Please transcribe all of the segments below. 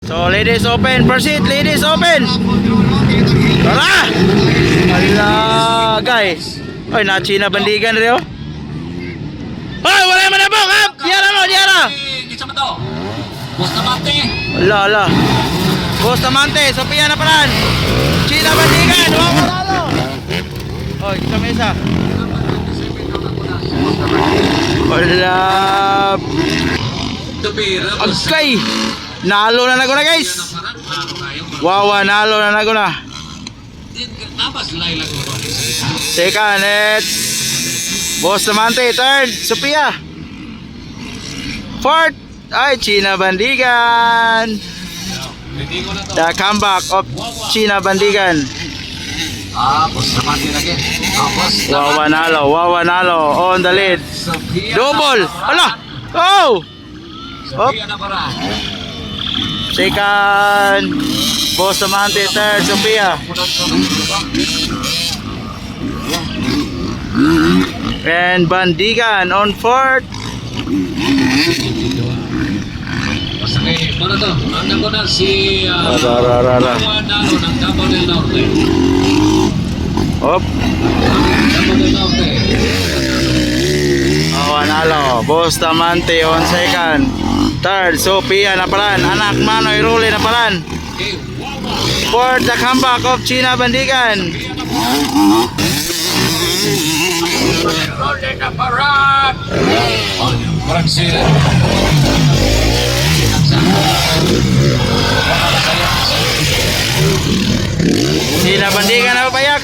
So ladies open, proceed, ladies open. Tara! Ala, guys. Oy, na China bandigan rin oh. Hoy, wala man na po, kap! Diara mo, diara! Bustamante. Ala. Bustamante, Sophia na paran. China bandigan, huwag manalo. Oy, kita mesa. Wala. Agkay. Nalo na naguna guys. Wawa, nalo na naguna. Second, it's Bustamante. Third, Sophia. Fourth, ay China Bandigan. The comeback of China Bandigan. Bustamante lagi. Wawa nalo on the lead. Double. Ala. Oh. Up. Second, Bustamante. Third, Sophia. And Bandigan on fourth. Okay, mana to? Ang naguna si Rara. Nalo ng Davao del Norte. Up. Davao del Norte. Nalo. Bustamante on second. Third, Sophia na palan. Anak Manoy Rule na palan. Okay, Fourth, the comeback of China Bandigan. Rolling na parad. Parang sila. China Bandigan na payak.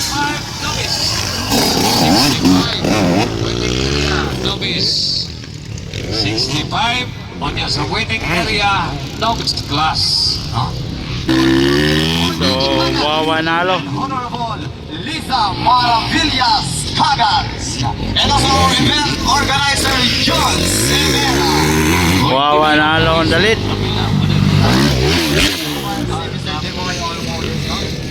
Novice 65 on your waiting area. Novice class. So, wawa nalo. Honorable Liza Maravillas Cagans and also event organizer John Severa. Wawa nalo on the lead.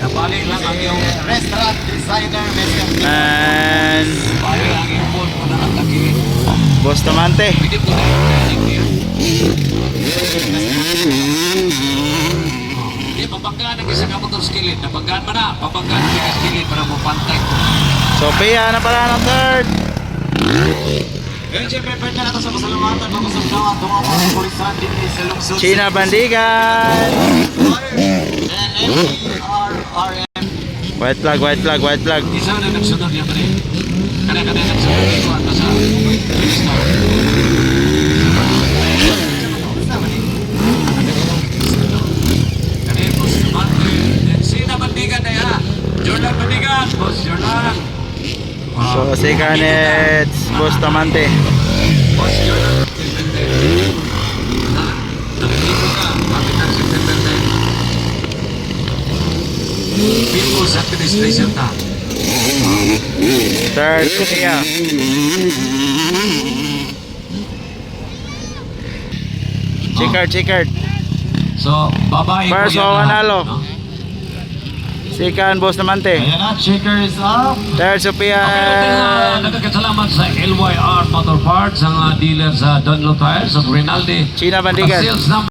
Nabalik lang ang iyong Restaurant designer Mr. And balik lang ang iyong phone mo na naglaki. Bustamante. Pwede po na yung pabanggaan ang isa ka motor skillet. Nabanggaan mo na. Pabanggaan ang isa skillet para mo pantay. Sophia na pala ng third. Ngayon siyempre pwede na ito sa pasalamatan mga kasama at mga mga pulisan din sa lungsod. China Bandigan. NCRRM. White flag. Isa na nagsunod yan pa rin. Kanya-kanya nagsunod dito at nasa minister. Kanya Bustamante. Sina Bandigan na yan. Jordan Bandigan. Boss Jordan. So, second it's Bustamante. Boss Jordan. Nakikita ka. Bakit ang September 10? People's Administration ta. Third, Sophia. Checkered. So, babae ko First, yan wawa lahat, nalo. no? Second, Bustamante. Ayan na, checkers up. Third, Sophia. Nagkakasalamat sa LYR Motor Parts, ang dealer sa Dunlop Tires at Rinaldi. China Bandigan. Sales number